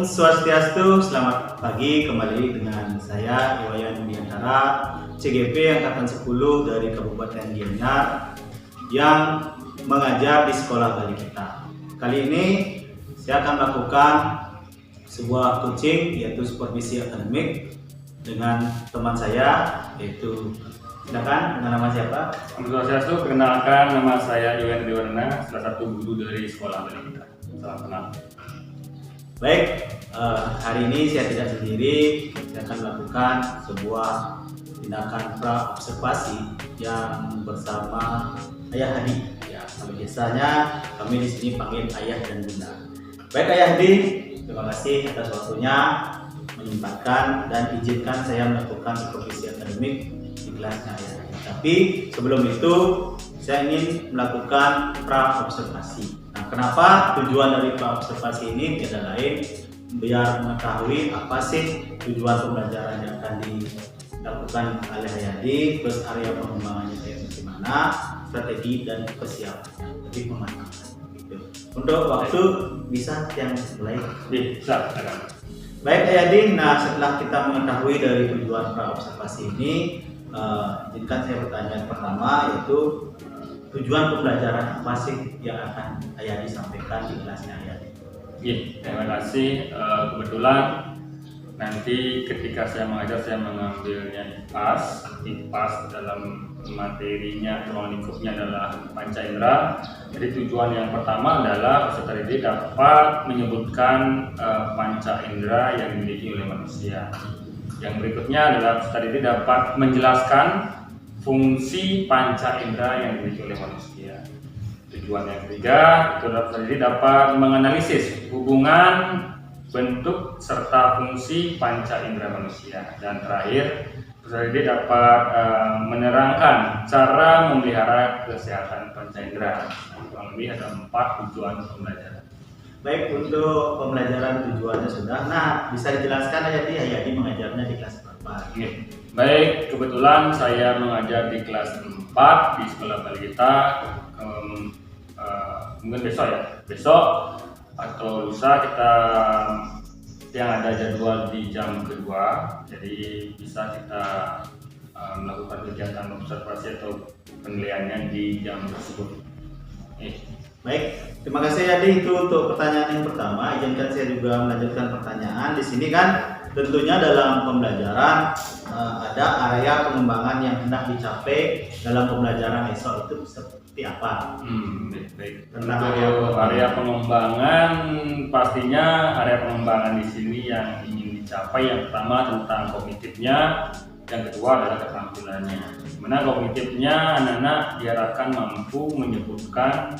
Om Swastiastu, selamat pagi, kembali dengan saya Iwayan Wiantara, CGP Angkatan 10 dari Kabupaten Gianyar yang mengajar di sekolah Bali kita. Kali ini saya akan melakukan sebuah coaching yaitu supervisi akademik dengan teman saya, yaitu silakan, dengan nama siapa? Om Swastiastu, perkenalkan nama saya Iwan Dewarna, salah satu guru dari sekolah Bali kita. Salam kenal. Baik, hari ini saya tidak sendiri, saya akan melakukan sebuah tindakan pra-observasi yang bersama Ayah Hadi. Ya, kalau biasanya kami di sini panggil Ayah dan Bunda. Baik Ayah Hadi, terima kasih atas waktunya menyempatkan dan izinkan saya melakukan supervisi akademik di kelasnya Ayah Hadi. Tapi sebelum itu saya ingin melakukan pra-observasi. Nah, kenapa tujuan dari pra-observasi ini tidak lain biar mengetahui apa sih tujuan pembelajaran yang akan dilakukan oleh Hayadi, terus area pengembangannya kayak bagaimana, strategi dan persiapannya, lebih mematangkan. Gitu. Untuk waktu bisa yang mulai. Bisa. Baik Hayadi, nah setelah kita mengetahui dari tujuan pra-observasi ini, izinkan saya bertanya pertama, yaitu tujuan pembelajaran apa sih yang akan Ayadi sampaikan di kelasnya Ayadi? Terima kasih. Kebetulan nanti ketika saya mengajar, saya mengambilnya IPAS dalam materinya, ruang lingkupnya adalah panca indera. Jadi tujuan yang pertama adalah peserta didik dapat menyebutkan panca indera yang dimiliki oleh manusia. Yang berikutnya adalah peserta didik dapat menjelaskan fungsi panca indera yang dimiliki oleh manusia. Tujuan yang ketiga itu dapat menganalisis hubungan, bentuk serta fungsi panca indera manusia. Dan terakhir, peserta didik dapat menerangkan cara memelihara kesehatan panca indera. Kurang lebih ada 4 tujuan pembelajaran. Baik, untuk pembelajaran tujuannya sudah. Nah, bisa dijelaskan Ayadi mengajarnya di kelas berapa? Baik, kebetulan saya mengajar di kelas 4 di sekolah Bali kita. Mungkin besok atau lusa kita yang ada jadwal di jam kedua, jadi bisa kita melakukan kegiatan observasi atau penilaiannya di jam tersebut. Baik, terima kasih Yadi itu untuk pertanyaan yang pertama. Izinkan saya juga melanjutkan pertanyaan. Di sini kan tentunya dalam pembelajaran ada area pengembangan yang hendak dicapai dalam pembelajaran esok itu seperti apa? Baik. Tentang area pengembangan, pastinya area pengembangan di sini yang ingin dicapai yang pertama tentang kognitifnya, yang kedua adalah keterampilannya. Dimana kognitifnya anak-anak diharapkan mampu menyebutkan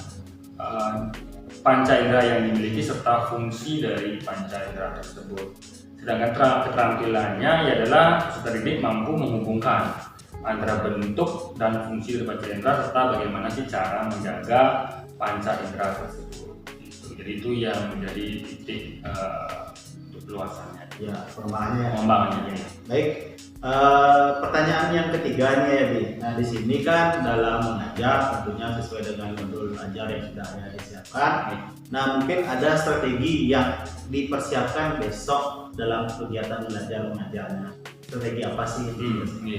panca indera yang dimiliki serta fungsi dari panca indera tersebut. Sedangkan keterampilannya adalah peserta didik mampu menghubungkan antara bentuk dan fungsi dari panca indera serta bagaimana sih cara menjaga panca indera tersebut. Jadi itu yang menjadi titik untuk luasannya. Ya, pengembangannya. Ya. Baik. Pertanyaan yang ketiga nih ya, Bi. Nah, di sini kan dalam mengajar tentunya sesuai dengan modul ajar yang sudah ada disiapkan. Nah, mungkin ada strategi yang dipersiapkan besok dalam kegiatan belajar mengajarnya. Strategi apa sih?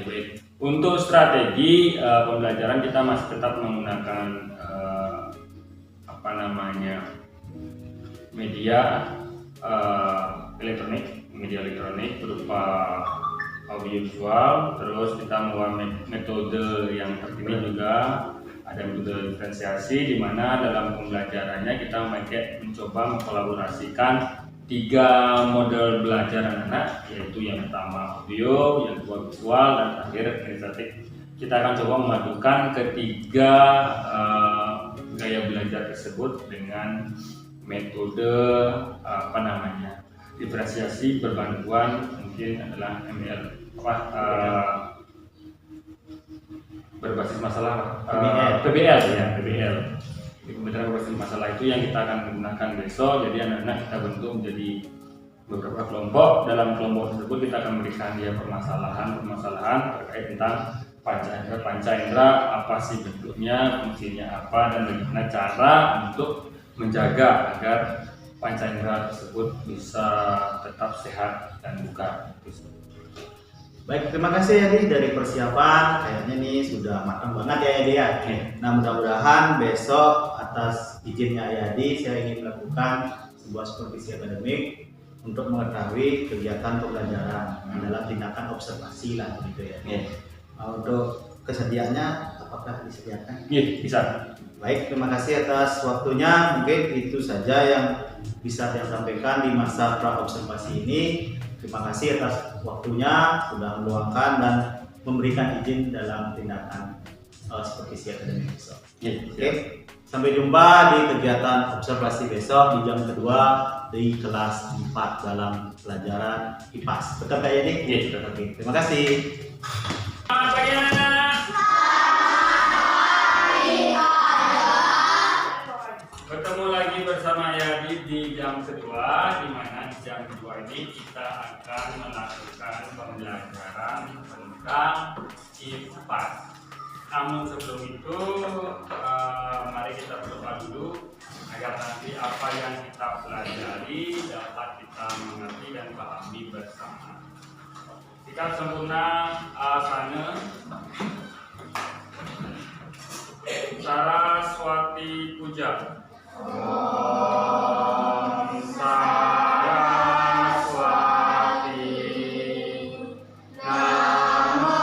Baik. Untuk strategi pembelajaran kita masih tetap menggunakan media elektronik berupa audiovisual, terus kita menggunakan metode yang terkini juga ada metode diferensiasi di mana dalam pembelajarannya kita mencoba mengkolaborasikan 3 model belajar anak-anak, yaitu yang pertama audio, yang kedua visual, dan terakhir kinestetik. Kita akan coba memadukan ketiga gaya belajar tersebut dengan metode diferensiasi berbantuan mungkin adalah ML berbasis masalah PBL. Di pembelajaran berbasis masalah itu yang kita akan menggunakan besok. Jadi anak-anak kita bentuk menjadi beberapa kelompok. Dalam kelompok tersebut kita akan memberikan dia permasalahan terkait tentang panca indera, apa sih bentuknya, fungsinya apa, dan bagaimana cara untuk menjaga agar panca indera tersebut bisa tetap sehat dan bugar. Baik, terima kasih ya Di dari persiapan. Kayaknya nih sudah matang banget ya Di ya. Nah, mudah-mudahan besok atas izinnya Yadi saya ingin melakukan sebuah supervisi akademik untuk mengetahui kegiatan pembelajaran dalam tindakan observasi lah gitu ya. Nah, untuk kesediaannya apakah disediakan? Iya, bisa. Baik, terima kasih atas waktunya. Mungkin itu saja yang bisa saya sampaikan di masa pra observasi ini. Terima kasih atas waktunya sudah meluangkan dan memberikan izin dalam tindakan supervisi akademik besok. Oke, sampai jumpa di kegiatan observasi besok di jam kedua di kelas 4 dalam pelajaran IPAS. Betul Kak Yadi? Iya. Oke, terima kasih. Selamat pagi anak-anak. Bertemu lagi bersama Yadi di jam kedua, di mana di jam kedua ini kita akan melakukan pembelajaran tentang IPAS. Namun sebelum itu, mari kita berdoa dulu agar nanti apa yang kita pelajari dapat kita mengerti dan pahami bersama. Sikap sempurna asana Saraswati Puja. Om Saraswati Namastutyam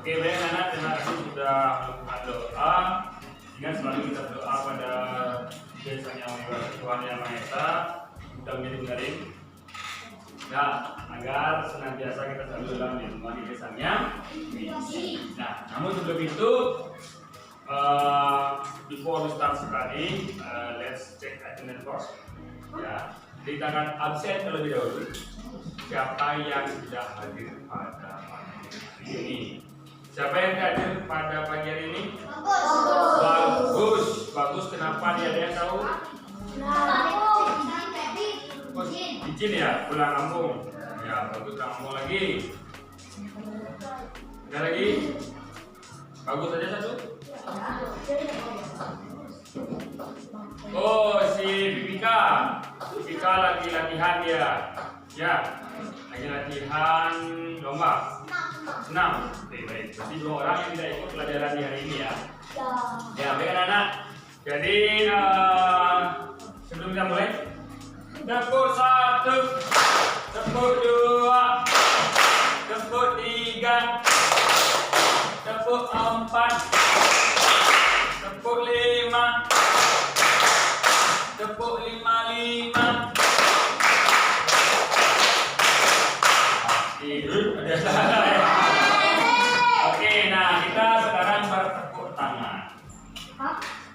Oke, baik anak, terima kasih sudah melakukan doa. Ingat selalu kita berdoa pada Sang Yang Maha Tuhan Yang Maha Esa, mudah menjadi benaring. Ya, agar senantiasa kita selalu dalam lindungan di desanya. Nah, namun sebelum itu, before we start study, let's check attendance first. Ya, kita akan absen terlebih dahulu. Siapa yang sudah hadir pada pagi hari ini? Siapa yang hadir pada pagi hari ini? Bagus. Bagus. Kenapa dia ada yang tahu? Izin ya, pulang kampung. Ya, bagus, pulang kampung lagi. Ada lagi? Bagus aja satu. Oh, si Vivika. Vivika lagi latihan dia. Ya, lagi latihan lomba. Senam. Oke, baik. Berarti 2 orang yang tidak ikut pelajaran di hari ini ya. Ya, baik anak-anak. Jadi sebelum kita mulai, tepuk 1, tepuk 2, tepuk 3, tepuk 4, tepuk 5, tepuk 55. Ada salah ya. Oke, nah kita sekarang bertepuk tangan.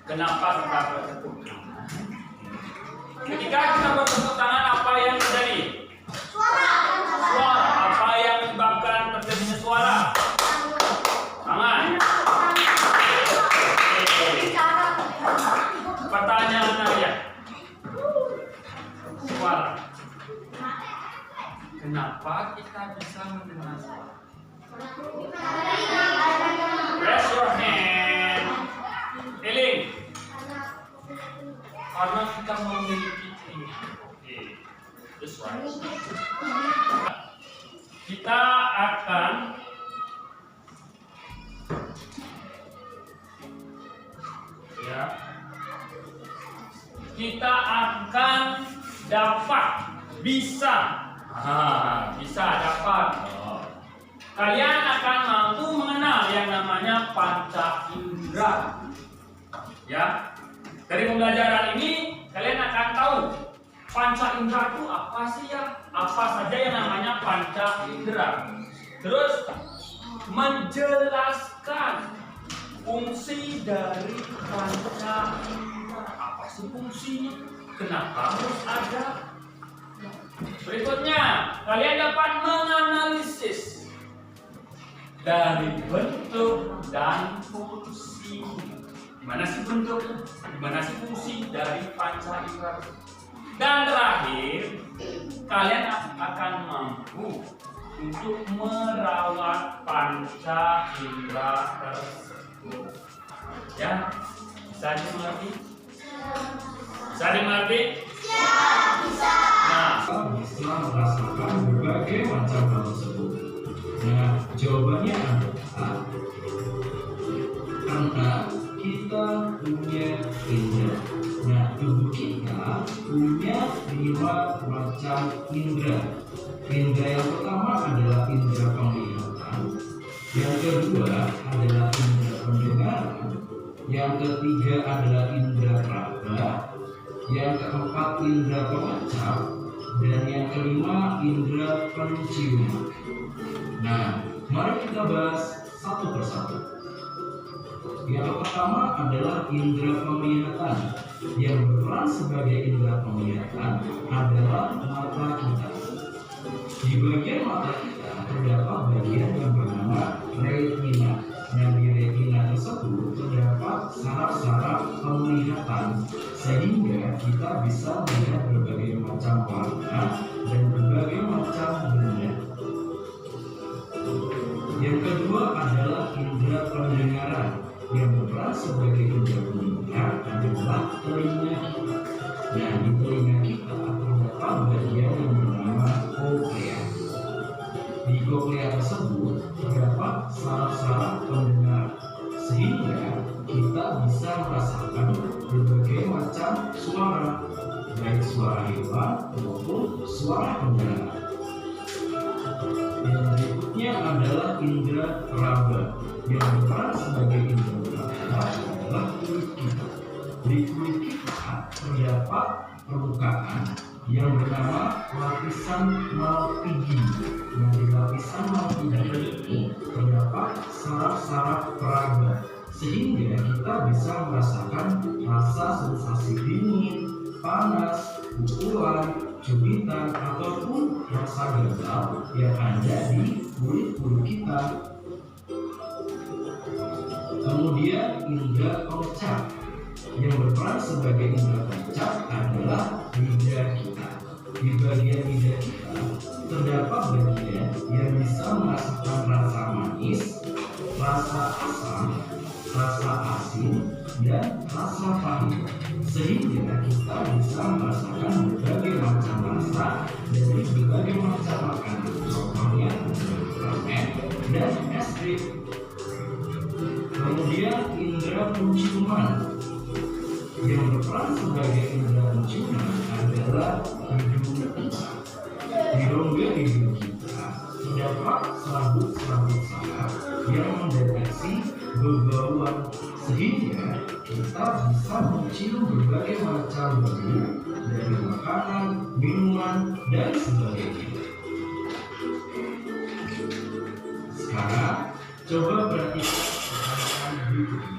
Kenapa kita bertepuk tangan? Ketika kita bertepuk tangan, apa yang terjadi? Suara. Apa yang menyebabkan terjadinya suara? Tangan. Pertanyaan saya. Suara. Kenapa kita bisa mendengar suara? Raise your hand. Eling. Karena kita memiliki telinga. Oke, that's right. Kita akan dapat bisa dapat. Kalian akan mampu mengenal yang namanya panca indera. Ya, dari pembelajaran ini kalian akan tahu panca indera itu apa sih ya? Apa saja yang namanya panca indera. Terus menjelaskan fungsi dari panca indera. Apa sih fungsinya? Kenapa harus ada? Berikutnya, kalian dapat menganalisis dari bentuk dan fungsi. Gimana sih bentuknya? Gimana sih fungsi dari panca indera? Dan terakhir, kalian akan mampu untuk merawat panca indera tersebut. Ya, bisa dimengerti? Bisa dimengerti? Bisa. Nah, bisa merasakan berbagai macam hal tersebut. Nah, jawabannya adalah karena kita punya indera. Nah, tubuh kita punya 5 macam indera. Indera yang pertama adalah indera penglihatan, yang kedua adalah indera pendengaran, yang ketiga adalah indera raba, yang keempat indera pengecap, dan yang kelima indera penciuman. Nah, mari kita bahas satu persatu. Yang pertama adalah indera penglihatan. Yang berperan sebagai indera penglihatan adalah mata kita. Di bagian mata kita terdapat bagian yang bernama retina. Nah, di retina tersebut terdapat saraf-saraf penglihatan sehingga kita bisa melihat berbagai macam warna dan berbagai macam benda. Yang kedua adalah indera pendengaran. Yang berperan sebagai indera pendengar adalah telinga kita. Nah, di telinga kita terdapat bagian yang bernama koklea. Di koklea tersebut terdapat saraf-saraf pendengar sehingga kita bisa merasakan berbagai macam suara, baik suara hewan maupun suara pendengar. Yang berikutnya adalah indera raba. Yang berperan sebagai indera raba adalah kulit kita. Di kulit kita terdapat permukaan yang bernama lapisan malpighi. Nah, di lapisan malpighi ini terdapat saraf-saraf raba sehingga kita bisa merasakan rasa sensasi dingin, panas, pukulan, cubitan ataupun rasa gatal yang ada di kulit kita. Kemudian indera pengecap. Yang berperan sebagai indera pengecap adalah lidah kita. Di bagian lidah kita terdapat bagian yang bisa merasakan rasa manis, rasa asam, rasa asin, dan rasa pahit. Sehingga kita bisa merasakan berbagai macam rasa dari berbagai macam makanan. Contohnya ramen dan es krim. Kemudian indera penciuman. Yang berperan sebagai indera penciuman adalah hidung kita. Di rongga hidung kita terdapat serabut-serabut saraf yang mendeteksi bau-bauan sehingga kita bisa mencium berbagai macam bau dari makanan, minuman, dan sebagainya. Sekarang coba perhatikan pertanyaan berikutnya.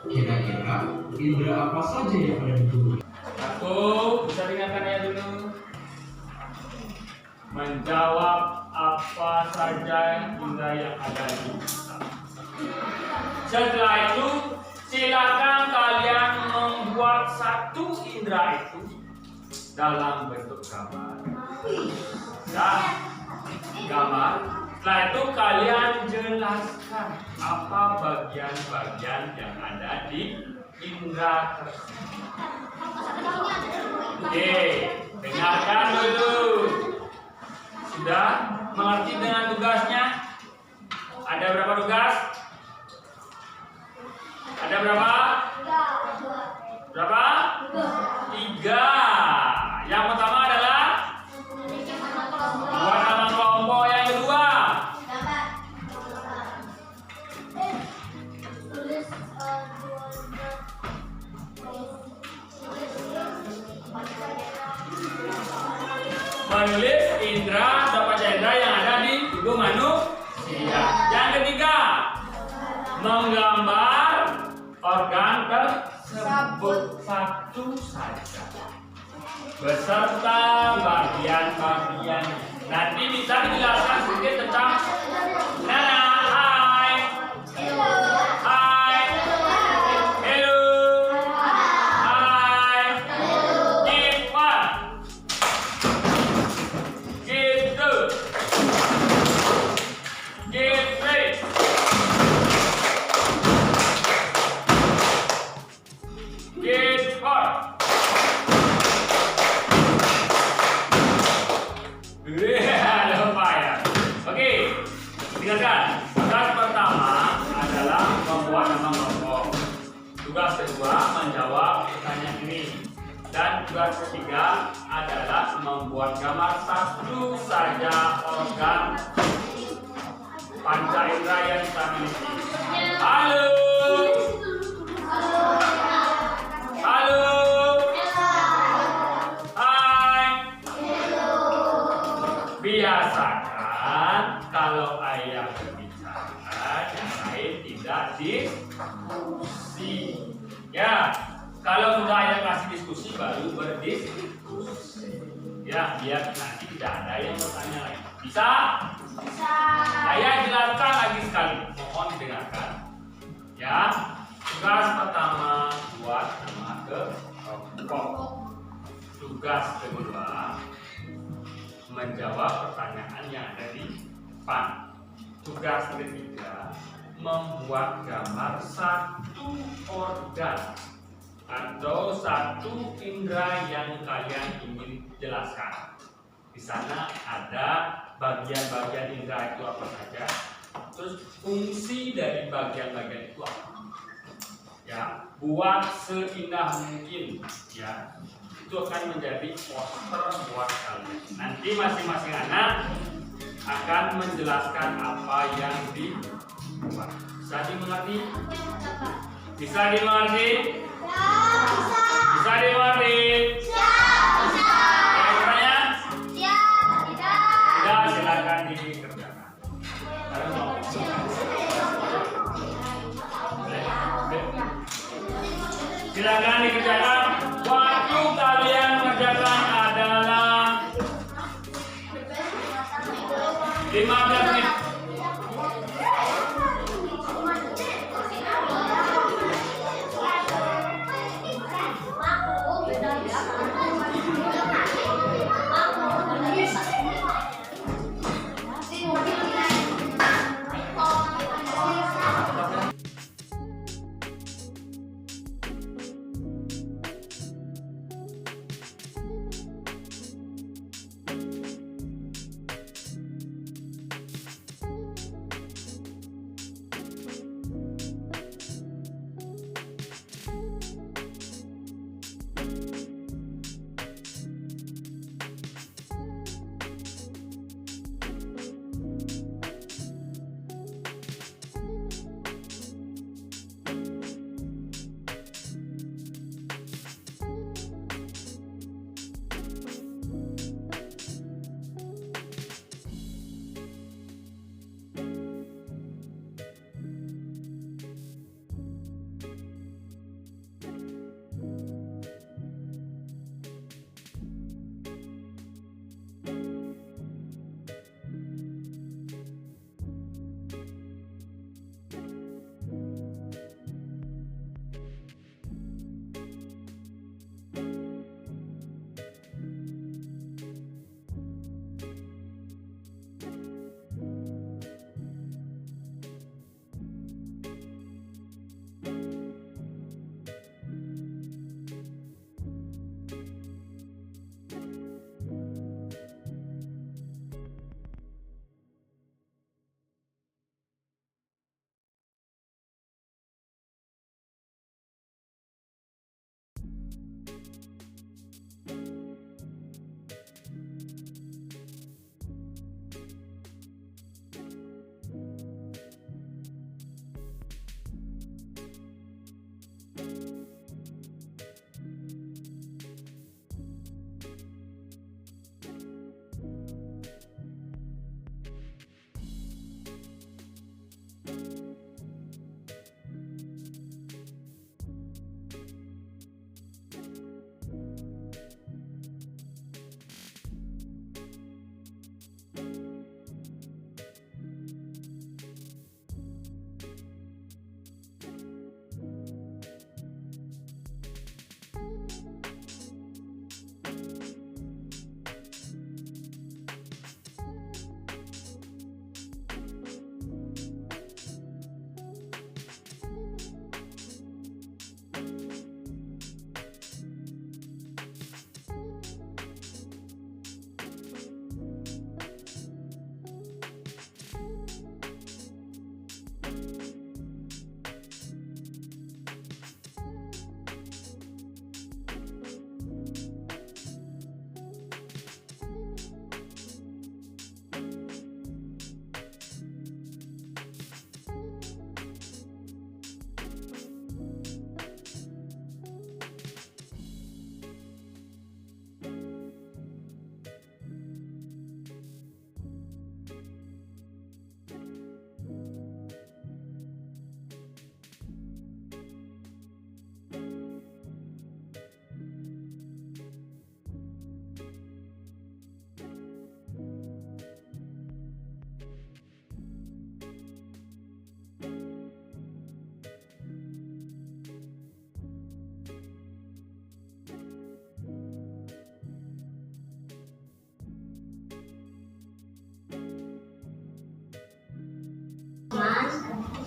Kira-kira indera apa saja yang ada di tubuh? aku bisa dengarkan ya dulu. Menjawab apa saja indera yang ada di kita. Setelah itu, silakan kalian membuat satu indera itu dalam bentuk gambar. Dan gambar. Setelah itu kalian jelaskan apa bagian-bagian yang ada di indera tersebut. Oke, dengarkan dulu. Sudah mengerti dengan tugasnya? Ada berapa tugas? Ada berapa? Berapa? 3. Yang pertama adalah buat nama kelompok. Yang kedua Tulis 2 Menulis indera atau panca indera yang ada di tubuh manusia. Yang ketiga, menggambar organ tersebut satu saja beserta bagian-bagian. Nanti bisa dijelaskan sedikit tentang Nana. Hai. Hai. Hello. Hai. Give one. Give two. Give three. Give four. Lupa ya. Oke, dengarkan. Tugas pertama adalah membuat nama kelompok. Tugas kedua menjawab pertanyaan ini. Dan tugas ketiga adalah membuat gambar satu saja organ panca indera yang kita miliki. Halo. Halo. Biasakan kalau ayah berbicara, yang lain tidak diskusi. Ya, kalau sudah ayah kasih diskusi baru berdiskusi. Ya, biar nanti tidak ada yang bertanya lagi. Bisa? Bisa. Ayah jelaskan lagi sekali. Mohon didengarkan. Ya, tugas pertama buat nama kelompok. Tugas kedua menjawab pertanyaan yang ada di depan. Tugas ketiga membuat gambar satu organ atau satu indera yang kalian ingin jelaskan. Di sana ada bagian-bagian indera itu apa saja, terus fungsi dari bagian-bagian itu apa. Ya, buat seindah mungkin. Ya, itu akan menjadi poster buat kalian. Nanti masing-masing anak akan menjelaskan apa yang dibuat. Bisa dimengerti? Bisa dimengerti? Bisa dimengerti? Ada pertanyaan? Tidak, silakan dikerjakan. Silakan dikerjakan. Waktu kalian mengerjakan adalah 15 menit.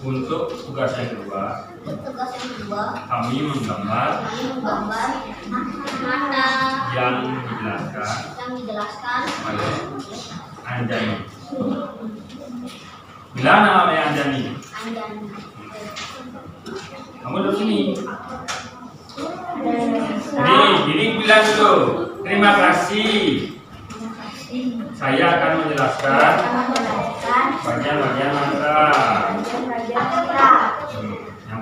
Untuk tugas yang kedua, kami menggambar mana yang dijelaskan oleh Anjani. Bilang nama Anjani. Kamu duduk sini. Jadi bilang dulu. Terima kasih. Saya akan menjelaskan bagian-bagian mantra. Yang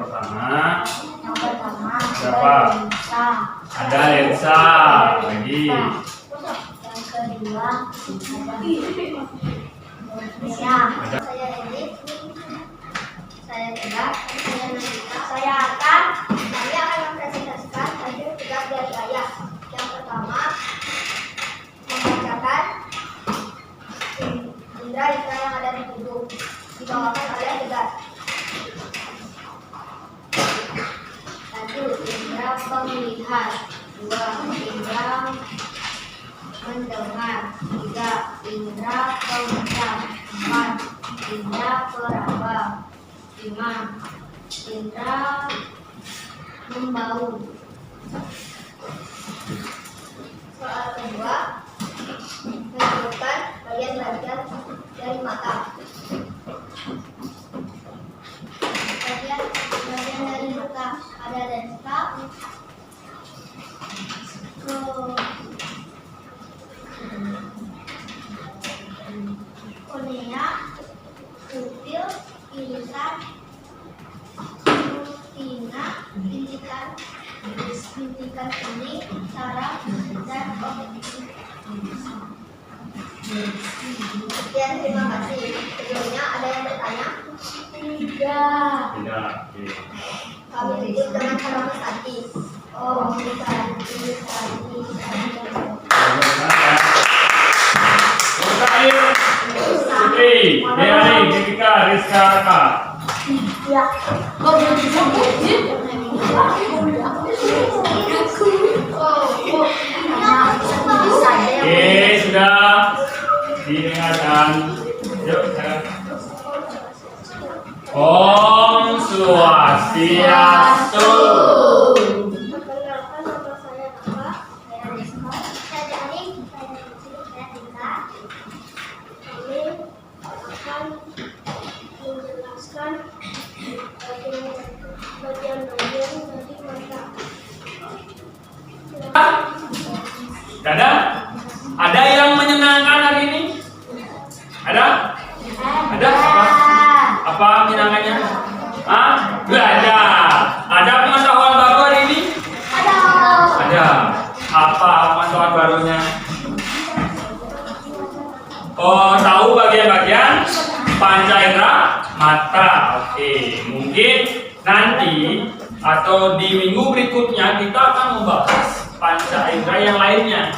pertama, siapa? Ada lensa. Lagi. Saya akan mempresentasikan hasil tugas dari ayah. Yang pertama, membacakan indra yang ada di tubuh, dibawakan oleh tugas. Satu, indra pemilihan. Dua, indra mendengar. Tiga, indra pemencam. Empat, indra peraba. Lima, indra membau. Soal kedua, menunjukkan bagian-bagian dari mata. Bagian dari mata ada lensa, kornea, pupil, irisan, retina, bintikan kuning, saraf, dan optik. Sekian, terima kasih. Sebelumnya ada yang bertanya? Tidak. Oke. Kami tutup dengan kalimat hati. Oh, hati. Putri, Deani, Jessica, Rizka, Raka. Ya. Kau belum disebut. Oke, sudah didengarkan. Yuk, sekarang. Om Swastiastu. Perkenalkan, nama saya Raka. Saya Rizka. Saya Dani. Saya Tika. Kami akan menjelaskan bagian-bagian dari mata. Ada yang menyenangkan hari ini? Ada? Ada apa? Apa menyenangkannya? Belajar. Ada pengetahuan baru hari ini? Ada. Apa pengetahuan barunya? Oh, tahu bagian-bagian panca indera mata. Oke, mungkin nanti atau di minggu berikutnya kita akan membahas panca indera yang lainnya.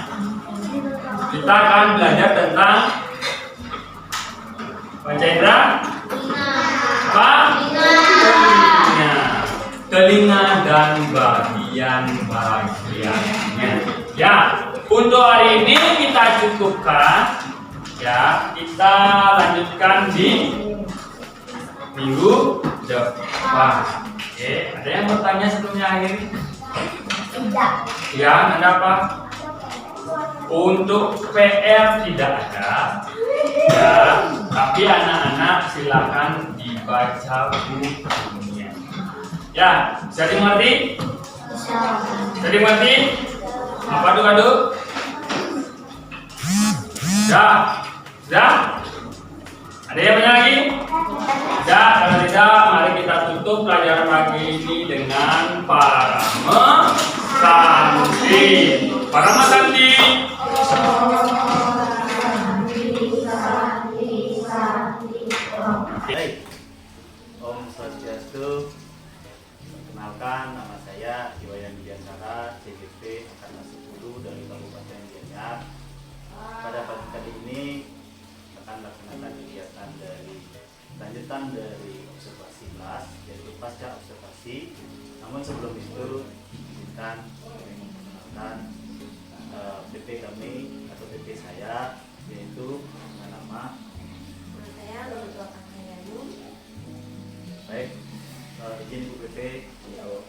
Kita akan belajar tentang panca indera apa? Telinga dan bagian-bagiannya. Ya, untuk hari ini kita cukupkan. Ya, kita lanjutkan di minggu depan. Oke, ada yang bertanya sebelumnya akhir? Tidak. Ya, ada apa? Untuk PR tidak ada. Ya, tapi anak-anak silakan dibaca bukunya. Ya, bisa dimengerti? Bisa dimengerti? Apa aduk-aduk? Sudah? Ada yang punya lagi? Tidak, kalau tidak, mari kita tutup pelajaran pagi ini dengan Paramasanti. Paramasanti. Baik, Om Swastiastu. Perkenalkan, nama saya Iwayan Widiantara, CGP Angkatan 10 dari Kabupaten Gianyar. Pada pagi kali ini akan melaksanakan kegiatan lanjutan dari observasi kelas, yaitu pasca observasi. Namun sebelum itu, izinkan kami memperkenalkan PP kami atau PP saya, yaitu dengan nama saya Lulutua Kakayanu. baik. izin Bu PP untuk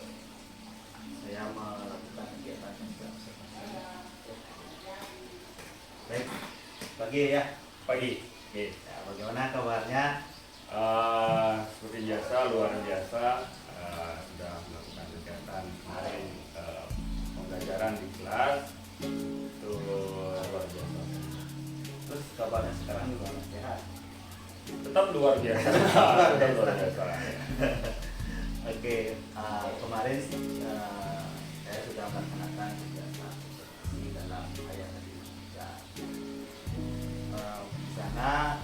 saya melakukan kegiatan juga. Baik, pagi ya. Pagi. Oke. Ya, bagaimana kabarnya? Seperti biasa, luar biasa, sudah melakukan kegiatan kemarin, pembelajaran di kelas itu luar biasa. Terus kabarnya sekarang juga sehat. Tetap luar biasa. Tetap luar biasa. Oke, kemarin saya sudah melaksanakan kegiatan di dalam ayat tadi. Ya, di sana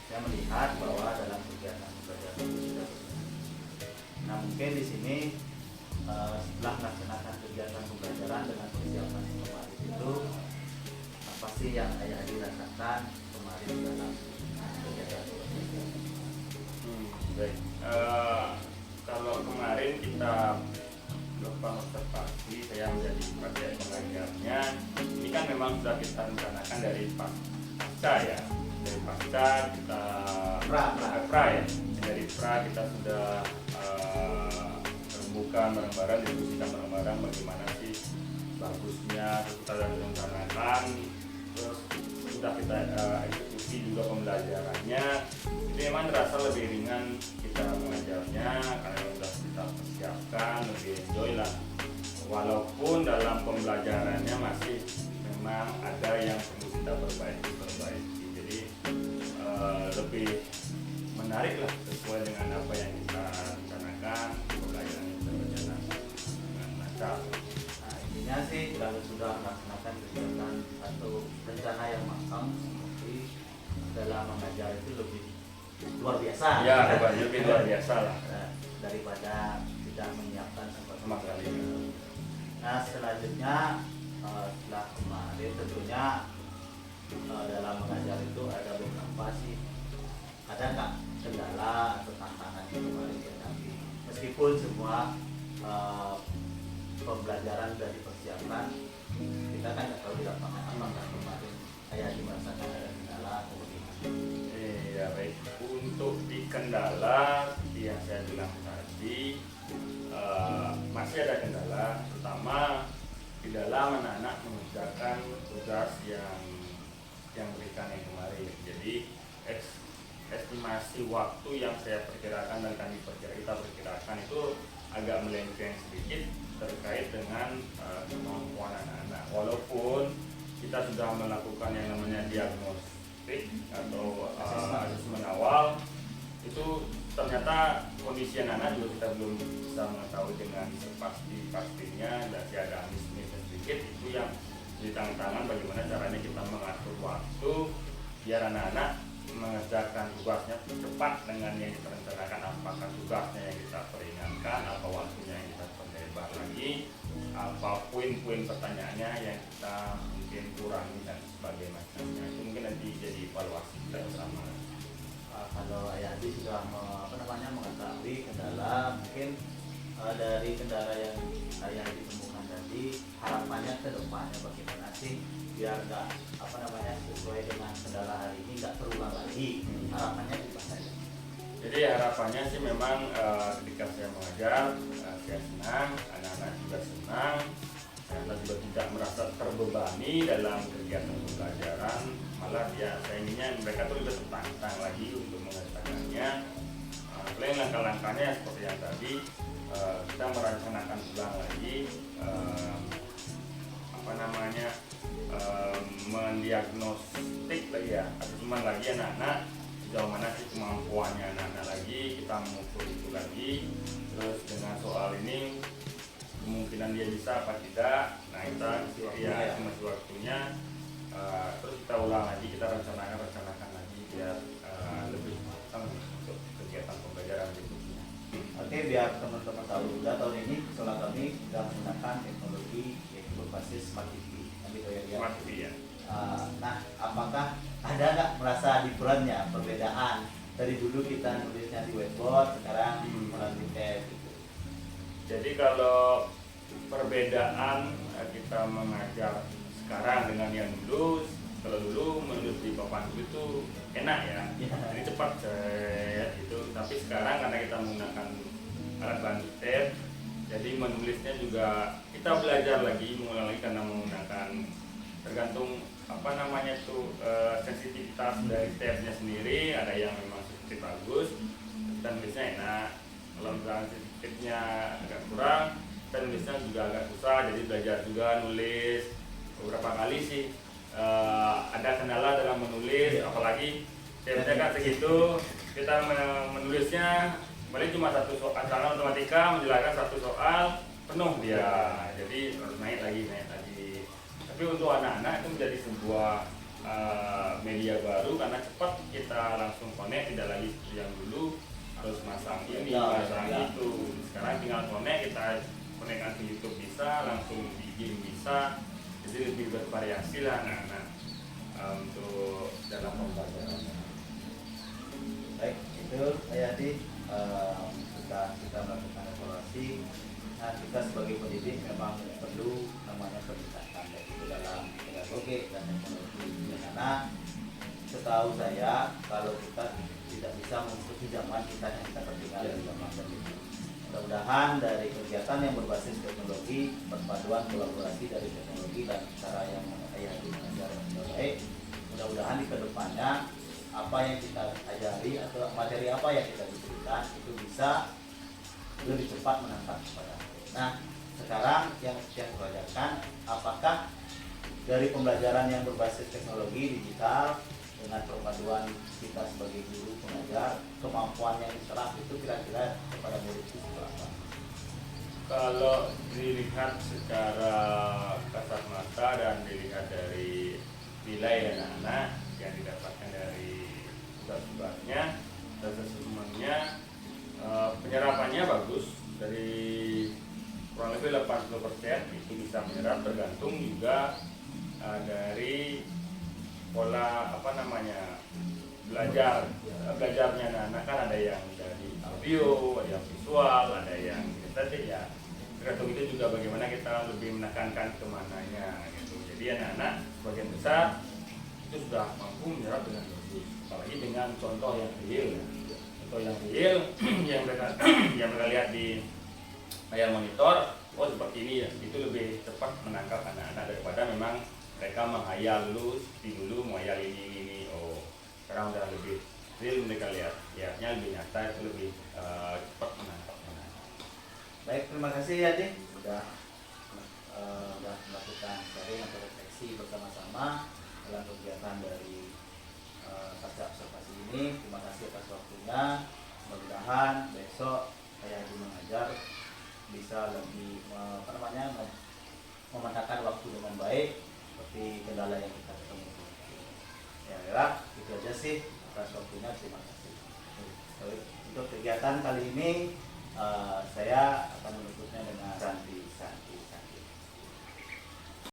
saya melihat bahwa dalam kegiatan pembelajaran itu sudah berjalan. Nah, mungkin di sini setelah melaksanakan kegiatan pembelajaran dengan persiapan kemarin itu, apa sih yang ayah rasakan kemarin dalam kegiatan pembelajaran? Baik. Kalau kemarin kita melakukan observasi, saya menjadi bagian pengajarnya. Ini kan memang sudah kita rencanakan dari pasca ya, dari pasca kita pra ya, dari pra kita sudah rembukan bareng-bareng, diskusikan bareng-bareng bagaimana sih bagusnya kita sudah rencanakan, terus sudah kita eksekusi juga pembelajarannya. Itu memang terasa lebih ringan kita mengajarnya karena sudah kita persiapkan, lebih enjoy lah. Walaupun dalam pembelajarannya masih memang ada yang perlu kita perbaiki. Jadi lebih menarik lah sesuai dengan apa yang kita rencanakan, pembelajaran yang kita berjalan dengan lancar. Nah, intinya sih kalau sudah melaksanakan kegiatan atau rencana yang matang, seperti dalam mengajar itu lebih luar biasa. Ya, lebih luar biasa lah daripada tidak menyiapkan sama sekali. Nah, selanjutnya setelah kemarin tentunya dalam mengajar itu ada beberapa sih, ada nggak kendala atau tantangan yang kemarin dihadapi, meskipun semua pembelajaran dari persiapan kita kan nggak tahu di lapangan apakah kemarin kayak merasakan ada kendala atau bagaimana. Iya baik, untuk di kendala yang saya bilang tadi masih ada kendala, terutama di dalam anak-anak mengerjakan tugas yang berikan yang kemarin. Jadi estimasi waktu yang saya perkirakan dan kita perkirakan itu agak melenceng sedikit terkait dengan kemampuan anak-anak. Walaupun kita sudah melakukan yang namanya diagnostik atau asesmen awal, itu ternyata kondisi anak-anak juga kita belum bisa mengetahui dengan pastinya, masih ada miss sedikit. Itu yang jadi tantangan bagaimana caranya kita mengatur waktu biar anak-anak mengerjakan tugasnya cepat dengan yang kita rencanakan, apakah tugasnya yang kita peringatkan, apa waktunya yang kita perlebar lagi, apa poin-poin pertanyaannya yang kita mungkin kurangi dan sebagainya. Itu mungkin nanti jadi evaluasi kita bersama. Kalau Ayah Adi sudah mengetahui kendala, mungkin dari kendala yang Ayah Adi temukan tadi, harapannya ke depannya bagaimana sih biar nggak sesuai dengan kendala hari ini nggak terulang lagi, harapannya gimana ya? Jadi harapannya sih memang ketika saya mengajar, saya senang, anak-anak juga senang, anak juga tidak merasa terbebani dalam kegiatan pembelajaran, malah saya inginnya mereka tuh lebih tertantang lagi untuk mengerjakannya. Selain langkah-langkahnya seperti yang tadi, kita merencanakan ulang lagi mendiagnostik lagi ya, asesmen lagi anak-anak sejauh mana sih kemampuannya anak-anak lagi, kita mengukur itu lagi. Terus dengan soal ini kemungkinan dia bisa apa tidak, nah kita ya masih waktunya. Terus kita ulang lagi, kita rencanakan lagi biar lebih matang untuk kegiatan pembelajaran berikutnya. Oke, biar teman-teman tahu juga, tahun ini sekolah kami sudah menggunakan teknologi yaitu berbasis Smart TV. Smart TV ya. Nah, apakah ada nggak merasa different-nya, perbedaan dari dulu kita nulisnya di whiteboard, sekarang melalui tab gitu? Jadi kalau perbedaan kita mengajar sekarang dengan yang dulu, kalau dulu menulis di papan itu enak ya, jadi cepat gitu. Tapi sekarang karena kita menggunakan alat bantu tab. Jadi menulisnya juga kita belajar lagi, mengulang lagi karena menggunakan tergantung apa namanya itu sensitivitas dari tabnya sendiri. Ada yang memang sensitif bagus, kita nulisnya enak. Kalau misalnya sensitifnya agak kurang, kita nulisnya juga agak susah. Jadi belajar juga nulis beberapa kali sih. Ada kendala dalam menulis, apalagi tabnya kan segitu, kita menulisnya paling cuma satu soal, karena matematika menjelaskan satu soal penuh dia, jadi harus naik lagi. Tapi untuk anak-anak itu menjadi sebuah media baru karena cepat kita langsung connect, tidak lagi seperti yang dulu harus masang ini, masang itu. Sekarang tinggal connect, kita connectkan ke YouTube bisa, langsung di game bisa, jadi lebih bervariasi lah anak-anak untuk dalam pembelajaran. Baik, itu Ayah Hadi. Kita melakukan evaluasi. Nah, kita sebagai pendidik memang perlu namanya peningkatan baik itu dalam pedagogi dan teknologi. Karena setahu saya kalau kita tidak bisa mengikuti zaman kita yang kita tertinggal dari zaman itu. Mudah-mudahan dari kegiatan yang berbasis teknologi, perpaduan kolaborasi dari teknologi dan cara yang Ayah Hadi mengajar yang baik, mudah-mudahan di kedepannya apa yang kita ajari atau materi apa yang kita diberikan itu bisa lebih cepat menangkap kepada. Nah, sekarang yang dikerjakan, apakah dari pembelajaran yang berbasis teknologi digital dengan perpaduan kita sebagai guru pengajar, kemampuan yang diserap itu kira-kira kepada murid itu seperti apa? Kalau dilihat secara kasat mata dan dilihat dari nilai anak-anak yang didapatkan dari tugas-tugasnya dan semuanya, penyerapannya bagus, dari kurang lebih 80% itu bisa menyerap, tergantung juga dari pola belajarnya anak-anak. Kan ada yang dari audio, ada yang visual, ada yang kinestetik ya. Tergantung itu juga bagaimana kita lebih menekankan kemananya gitu. Jadi anak-anak sebagian besar itu sudah mampu menyerap dengan bagus, apalagi dengan contoh yang real. Contoh yang real yang mereka lihat di layar monitor, oh seperti ini ya, itu lebih cepat menangkap anak-anak daripada memang mereka menghayal dulu menghayal ini. Oh, sekarang udah lebih real, mereka lihatnya lebih nyata, itu lebih cepat menangkap anak. Baik, terima kasih ya Di sudah melakukan sharing atau refleksi bersama-sama dalam kegiatan dari pasca observasi ini. Terima kasih atas waktunya. Mudah-mudahan besok Ayah Hadi mengajar bisa lebih memandangkan waktu dengan baik seperti kendala yang kita ketemu. Ya, itu aja sih atas waktunya. Terima kasih. Untuk kegiatan kali ini saya akan menutupnya dengan Santi.